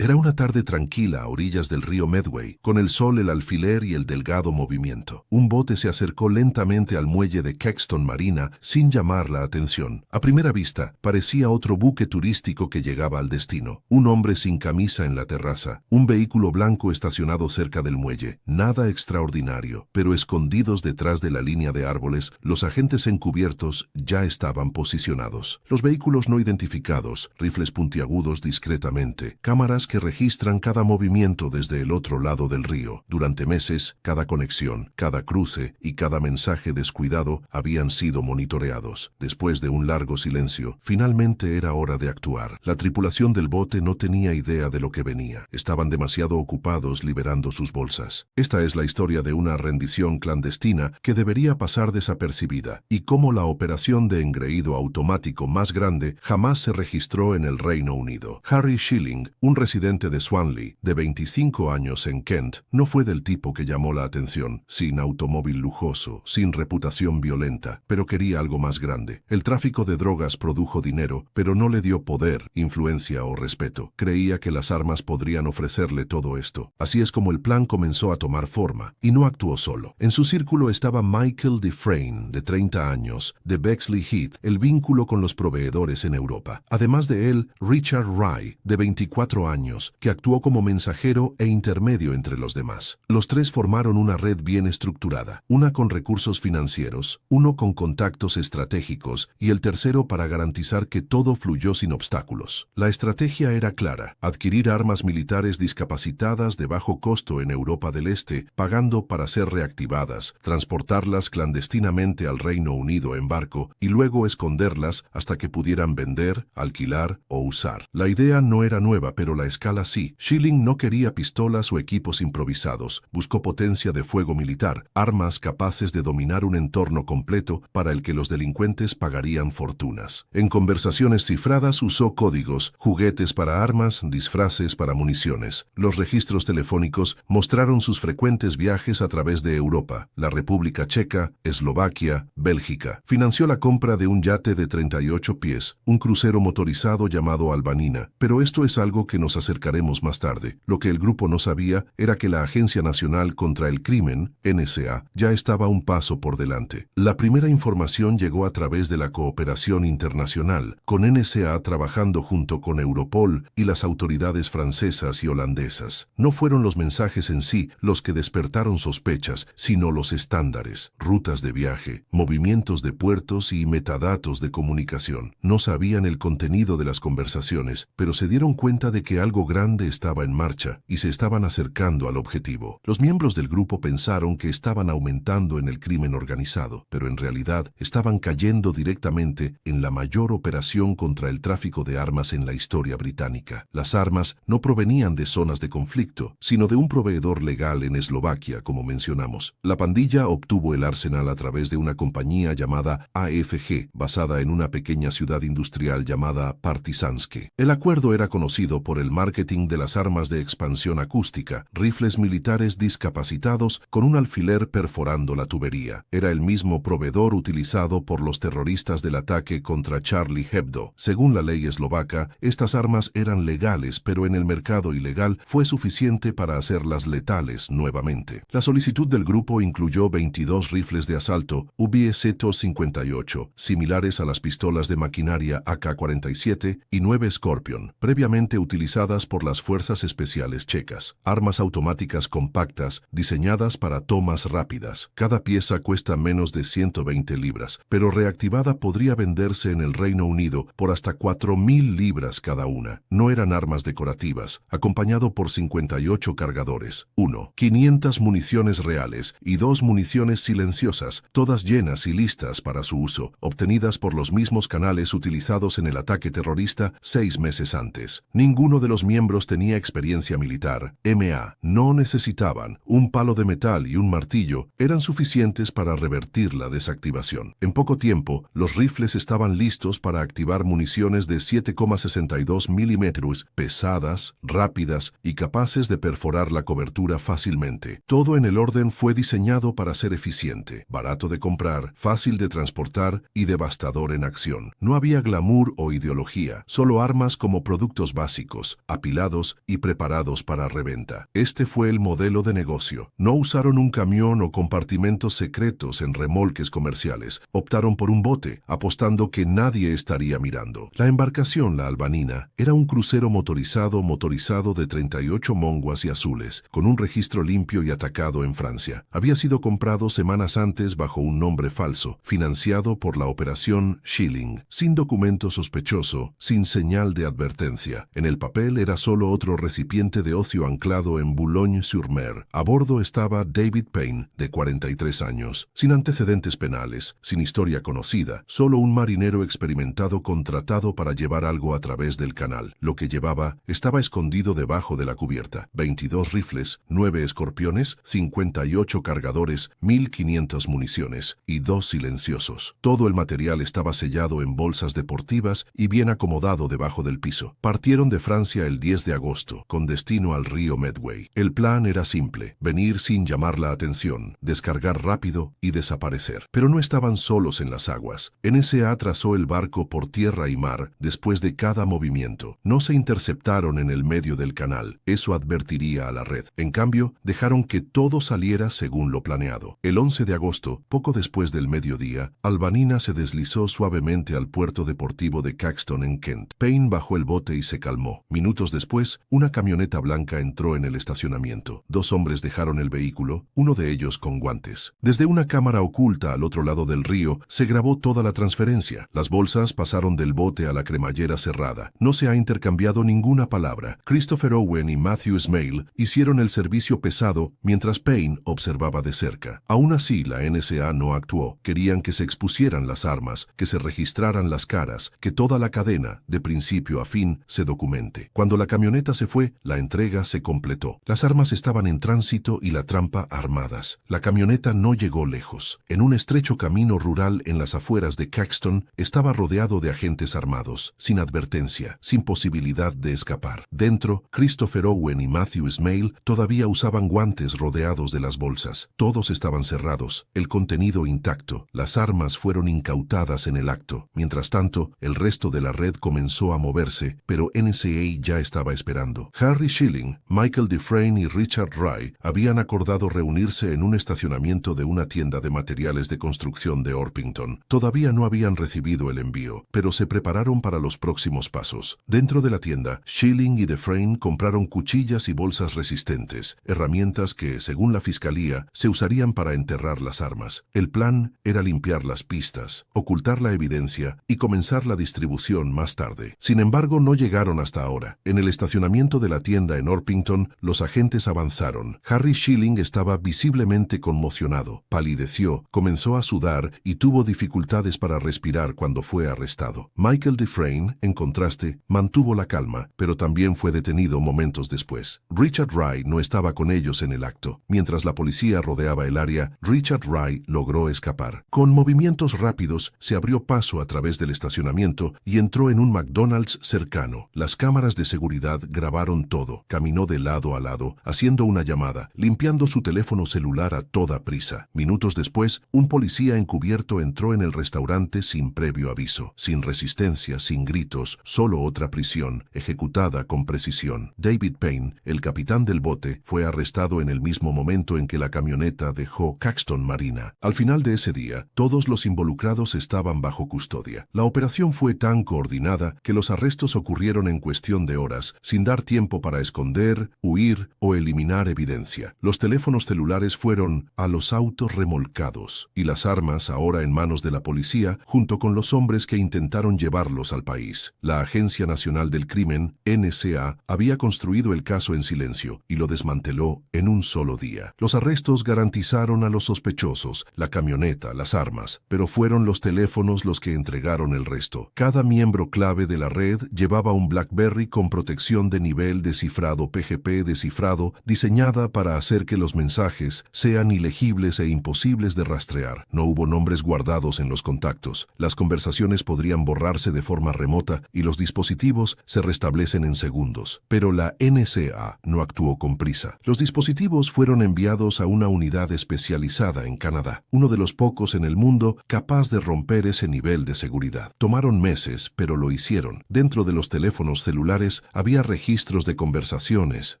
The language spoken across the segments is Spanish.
Era una tarde tranquila a orillas del río Medway, con el sol, el alfiler y el delgado movimiento. Un bote se acercó lentamente al muelle de Caxton Marina sin llamar la atención. A primera vista, parecía otro buque turístico que llegaba al destino. Un hombre sin camisa en la terraza, un vehículo blanco estacionado cerca del muelle. Nada extraordinario, pero escondidos detrás de la línea de árboles, los agentes encubiertos ya estaban posicionados. Los vehículos no identificados, rifles puntiagudos discretamente, cámaras que registran cada movimiento desde el otro lado del río. Durante meses, cada conexión, cada cruce y cada mensaje descuidado habían sido monitoreados. Después de un largo silencio, finalmente era hora de actuar. La tripulación del bote no tenía idea de lo que venía. Estaban demasiado ocupados liberando sus bolsas. Esta es la historia de una rendición clandestina que debería pasar desapercibida, y cómo la operación de engreído automático más grande jamás se registró en el Reino Unido. Harry Schilling, un residente de Swanley, de 25 años en Kent, no fue del tipo que llamó la atención, sin automóvil lujoso, sin reputación violenta, pero quería algo más grande. El tráfico de drogas produjo dinero, pero no le dio poder, influencia o respeto. Creía que las armas podrían ofrecerle todo esto. Así es como el plan comenzó a tomar forma, y no actuó solo. En su círculo estaba Michael Dufresne, de 30 años, de Bexley Heath, el vínculo con los proveedores en Europa. Además de él, Richard Rye, de 24 años, que actuó como mensajero e intermedio entre los demás. Los tres formaron una red bien estructurada, una con recursos financieros, uno con contactos estratégicos y el tercero para garantizar que todo fluyó sin obstáculos. La estrategia era clara: adquirir armas militares discapacitadas de bajo costo en Europa del Este, pagando para ser reactivadas, transportarlas clandestinamente al Reino Unido en barco y luego esconderlas hasta que pudieran vender, alquilar o usar. La idea no era nueva, pero la escala sí. Schilling no quería pistolas o equipos improvisados, buscó potencia de fuego militar, armas capaces de dominar un entorno completo para el que los delincuentes pagarían fortunas. En conversaciones cifradas usó códigos, juguetes para armas, disfraces para municiones. Los registros telefónicos mostraron sus frecuentes viajes a través de Europa, la República Checa, Eslovaquia, Bélgica. Financió la compra de un yate de 38 pies, un crucero motorizado llamado Albanina, pero esto es algo que nos acercaremos más tarde. Lo que el grupo no sabía era que la Agencia Nacional contra el Crimen, NSA, ya estaba un paso por delante. La primera información llegó a través de la cooperación internacional, con NSA trabajando junto con Europol y las autoridades francesas y holandesas. No fueron los mensajes en sí los que despertaron sospechas, sino los estándares, rutas de viaje, movimientos de puertos y metadatos de comunicación. No sabían el contenido de las conversaciones, pero se dieron cuenta de que algo grande estaba en marcha y se estaban acercando al objetivo. Los miembros del grupo pensaron que estaban aumentando en el crimen organizado, pero en realidad estaban cayendo directamente en la mayor operación contra el tráfico de armas en la historia británica. Las armas no provenían de zonas de conflicto, sino de un proveedor legal en Eslovaquia, como mencionamos. La pandilla obtuvo el arsenal a través de una compañía llamada AFG, basada en una pequeña ciudad industrial llamada Partizanske. El acuerdo era conocido por el marketing de las armas de expansión acústica, rifles militares discapacitados con un alfiler perforando la tubería. Era el mismo proveedor utilizado por los terroristas del ataque contra Charlie Hebdo. Según la ley eslovaca, estas armas eran legales, pero en el mercado ilegal fue suficiente para hacerlas letales nuevamente. La solicitud del grupo incluyó 22 rifles de asalto UBZ-58, similares a las pistolas de maquinaria AK-47, y 9 Scorpion, previamente utilizadas por las fuerzas especiales checas. Armas automáticas compactas, diseñadas para tomas rápidas. Cada pieza cuesta menos de 120 libras, pero reactivada podría venderse en el Reino Unido por hasta 4.000 libras cada una. No eran armas decorativas, acompañado por 58 cargadores, 500 municiones reales y 2 municiones silenciosas, todas llenas y listas para su uso, obtenidas por los mismos canales utilizados en el ataque terrorista 6 meses antes. Ninguno de los miembros tenía experiencia militar. MA no necesitaban. Un palo de metal y un martillo eran suficientes para revertir la desactivación. En poco tiempo, los rifles estaban listos para activar municiones de 7,62 milímetros, pesadas, rápidas y capaces de perforar la cobertura fácilmente. Todo en el orden fue diseñado para ser eficiente, barato de comprar, fácil de transportar y devastador en acción. No había glamour o ideología, solo armas como productos básicos, apilados y preparados para reventa. Este fue el modelo de negocio. No usaron un camión o compartimentos secretos en remolques comerciales. Optaron por un bote, apostando que nadie estaría mirando. La embarcación, la Albanina, era un crucero motorizado de 38 monguas y azules, con un registro limpio y atacado en Francia. Había sido comprado semanas antes bajo un nombre falso, financiado por la operación Schilling, sin documento sospechoso, sin señal de advertencia. En el papel era solo otro recipiente de ocio anclado en Boulogne-sur-Mer. A bordo estaba David Payne, de 43 años, sin antecedentes penales, sin historia conocida, solo un marinero experimentado contratado para llevar algo a través del canal. Lo que llevaba estaba escondido debajo de la cubierta. 22 rifles, 9 escorpiones, 58 cargadores, 1500 municiones y 2 silenciosos. Todo el material estaba sellado en bolsas deportivas y bien acomodado debajo del piso. Partieron de Francia el 10 de agosto, con destino al río Medway. El plan era simple: venir sin llamar la atención, descargar rápido y desaparecer. Pero no estaban solos en las aguas. NSA trazó el barco por tierra y mar después de cada movimiento. No se interceptaron en el medio del canal. Eso advertiría a la red. En cambio, dejaron que todo saliera según lo planeado. El 11 de agosto, poco después del mediodía, Albanina se deslizó suavemente al puerto deportivo de Caxton en Kent. Payne bajó el bote y se calmó. Minutos después, una camioneta blanca entró en el estacionamiento. 2 hombres dejaron el vehículo, uno de ellos con guantes. Desde una cámara oculta al otro lado del río, se grabó toda la transferencia. Las bolsas pasaron del bote a la cremallera cerrada. No se ha intercambiado ninguna palabra. Christopher Owen y Matthew Smale hicieron el servicio pesado mientras Payne observaba de cerca. Aún así, la NSA no actuó. Querían que se expusieran las armas, que se registraran las caras, que toda la cadena, de principio a fin, se documente. Cuando la camioneta se fue, la entrega se completó. Las armas estaban en tránsito y la trampa armadas. La camioneta no llegó lejos. En un estrecho camino rural en las afueras de Caxton, estaba rodeado de agentes armados, sin advertencia, sin posibilidad de escapar. Dentro, Christopher Owen y Matthew Smale todavía usaban guantes rodeados de las bolsas. Todos estaban cerrados, el contenido intacto. Las armas fueron incautadas en el acto. Mientras tanto, el resto de la red comenzó a moverse, pero NSA ya estaba esperando. Harry Schilling, Michael Dufresne y Richard Wright habían acordado reunirse en un estacionamiento de una tienda de materiales de construcción de Orpington. Todavía no habían recibido el envío, pero se prepararon para los próximos pasos. Dentro de la tienda, Schilling y Dufresne compraron cuchillas y bolsas resistentes, herramientas que, según la fiscalía, se usarían para enterrar las armas. El plan era limpiar las pistas, ocultar la evidencia y comenzar la distribución más tarde. Sin embargo, no llegaron hasta ahora. En el estacionamiento de la tienda en Orpington, los agentes avanzaron. Harry Schilling estaba visiblemente conmocionado, palideció, comenzó a sudar y tuvo dificultades para respirar cuando fue arrestado. Michael Dufresne, en contraste, mantuvo la calma, pero también fue detenido momentos después. Richard Wright no estaba con ellos en el acto. Mientras la policía rodeaba el área, Richard Wright logró escapar. Con movimientos rápidos, se abrió paso a través del estacionamiento y entró en un McDonald's cercano. Las cámaras de seguridad grabaron todo. Caminó de lado a lado, haciendo una llamada, limpiando su teléfono celular a toda prisa. Minutos después, un policía encubierto entró en el restaurante sin previo aviso, sin resistencia, sin gritos, solo otra prisión, ejecutada con precisión. David Payne, el capitán del bote, fue arrestado en el mismo momento en que la camioneta dejó Caxton Marina. Al final de ese día, todos los involucrados estaban bajo custodia. La operación fue tan coordinada que los arrestos ocurrieron en cuestión de horas, sin dar tiempo para esconder, huir o eliminar evidencia. Los teléfonos celulares fueron a los autos remolcados y las armas ahora en manos de la policía, junto con los hombres que intentaron llevarlos al país. La Agencia Nacional del Crimen, NSA, había construido el caso en silencio y lo desmanteló en un solo día. Los arrestos garantizaron a los sospechosos, la camioneta, las armas, pero fueron los teléfonos los que entregaron el resto. Cada miembro clave de la red llevaba un BlackBerry con protección de nivel descifrado PGP descifrado, diseñada para hacer que los mensajes sean ilegibles e imposibles de rastrear. No hubo nombres guardados en los contactos. Las conversaciones podrían borrarse de forma remota y los dispositivos se restablecen en segundos. Pero la NSA no actuó con prisa. Los dispositivos fueron enviados a una unidad especializada en Canadá, uno de los pocos en el mundo capaz de romper ese nivel de seguridad. Tomaron meses, pero lo hicieron. Dentro de los teléfonos celulares paredes había registros de conversaciones,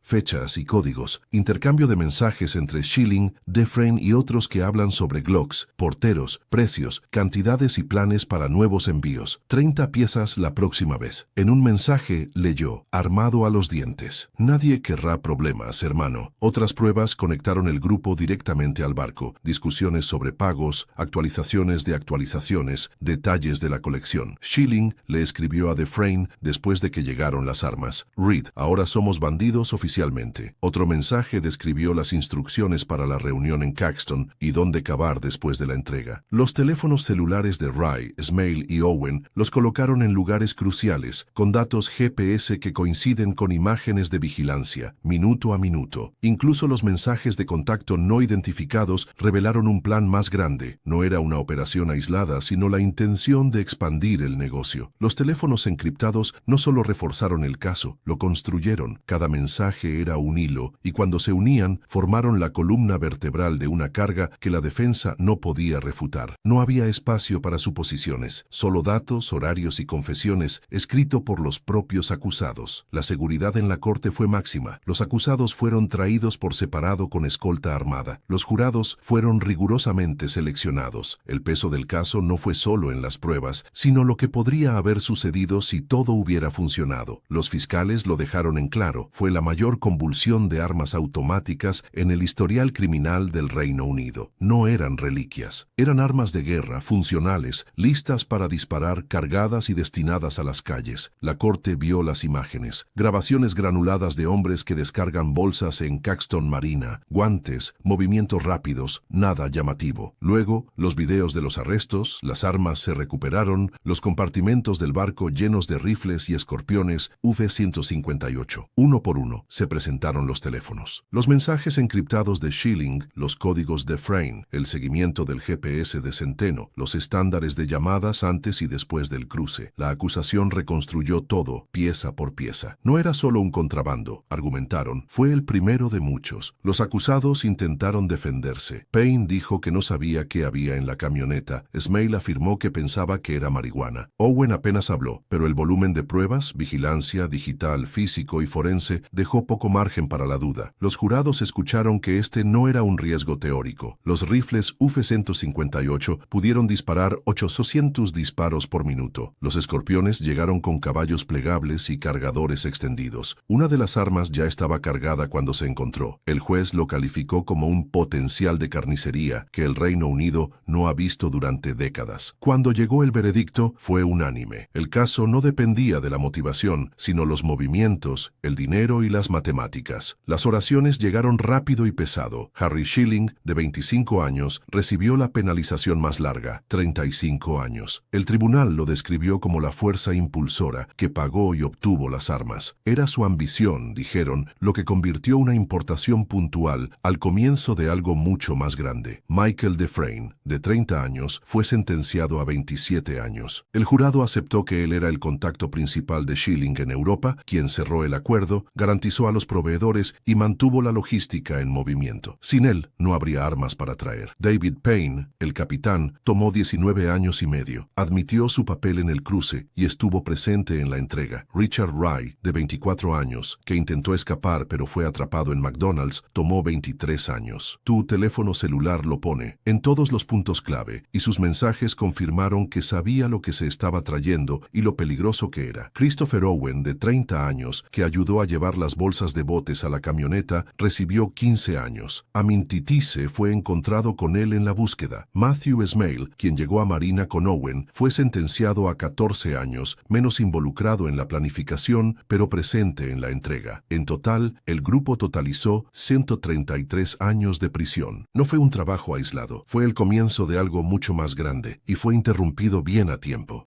fechas y códigos, intercambio de mensajes entre Schilling, Dufresne y otros que hablan sobre Glocks, porteros, precios, cantidades y planes para nuevos envíos. 30 piezas la próxima vez. En un mensaje leyó, armado a los dientes. Nadie querrá problemas, hermano. Otras pruebas conectaron el grupo directamente al barco. Discusiones sobre pagos, actualizaciones de actualizaciones, detalles de la colección. Schilling le escribió a Dufresne después de que llegaron las armas. Reed, ahora somos bandidos oficialmente. Otro mensaje describió las instrucciones para la reunión en Caxton y dónde cavar después de la entrega. Los teléfonos celulares de Rye, Smale y Owen los colocaron en lugares cruciales, con datos GPS que coinciden con imágenes de vigilancia, minuto a minuto. Incluso los mensajes de contacto no identificados revelaron un plan más grande. No era una operación aislada, sino la intención de expandir el negocio. Los teléfonos encriptados no solo reforzaron el caso, lo construyeron. Cada mensaje era un hilo, y cuando se unían, formaron la columna vertebral de una carga que la defensa no podía refutar. No había espacio para suposiciones, solo datos, horarios y confesiones, escrito por los propios acusados. La seguridad en la corte fue máxima. Los acusados fueron traídos por separado con escolta armada. Los jurados fueron rigurosamente seleccionados. El peso del caso no fue solo en las pruebas, sino lo que podría haber sucedido si todo hubiera funcionado. Los fiscales lo dejaron en claro. Fue la mayor convulsión de armas automáticas en el historial criminal del Reino Unido. No eran reliquias. Eran armas de guerra funcionales, listas para disparar, cargadas y destinadas a las calles. La corte vio las imágenes. Grabaciones granuladas de hombres que descargan bolsas en Caxton Marina, guantes, movimientos rápidos, nada llamativo. Luego, los videos de los arrestos, las armas se recuperaron, los compartimentos del barco llenos de rifles y escorpiones V-158. Uno por uno, se presentaron los teléfonos. Los mensajes encriptados de Schilling, los códigos de Dufresne, el seguimiento del GPS de Centeno, los estándares de llamadas antes y después del cruce. La acusación reconstruyó todo, pieza por pieza. No era solo un contrabando, argumentaron, fue el primero de muchos. Los acusados intentaron defenderse. Payne dijo que no sabía qué había en la camioneta. Smale afirmó que pensaba que era marihuana. Owen apenas habló, pero el volumen de pruebas, vigilancia, digital, físico y forense dejó poco margen para la duda. Los jurados escucharon que este no era un riesgo teórico. Los rifles UF-158 pudieron disparar 800 disparos por minuto. Los escorpiones llegaron con caballos plegables y cargadores extendidos. Una de las armas ya estaba cargada cuando se encontró. El juez lo calificó como un potencial de carnicería que el Reino Unido no ha visto durante décadas. Cuando llegó el veredicto, fue unánime. El caso no dependía de la motivación, sino los movimientos, el dinero y las matemáticas. Las oraciones llegaron rápido y pesado. Harry Schilling, de 25 años, recibió la penalización más larga, 35 años. El tribunal lo describió como la fuerza impulsora que pagó y obtuvo las armas. Era su ambición, dijeron, lo que convirtió una importación puntual al comienzo de algo mucho más grande. Michael Dufresne, de 30 años, fue sentenciado a 27 años. El jurado aceptó que él era el contacto principal de Schilling en Europa, quien cerró el acuerdo, garantizó a los proveedores y mantuvo la logística en movimiento. Sin él, no habría armas para traer. David Payne, el capitán, tomó 19 años y medio. Admitió su papel en el cruce y estuvo presente en la entrega. Richard Rye, de 24 años, que intentó escapar pero fue atrapado en McDonald's, tomó 23 años. Tu teléfono celular lo pone en todos los puntos clave y sus mensajes confirmaron que sabía lo que se estaba trayendo y lo peligroso que era. Christopher Owen, de 30 años, que ayudó a llevar las bolsas de botes a la camioneta, recibió 15 años. Amin Titise fue encontrado con él en la búsqueda. Matthew Smale, quien llegó a Marina con Owen, fue sentenciado a 14 años, menos involucrado en la planificación, pero presente en la entrega. En total, el grupo totalizó 133 años de prisión. No fue un trabajo aislado, fue el comienzo de algo mucho más grande, y fue interrumpido bien a tiempo.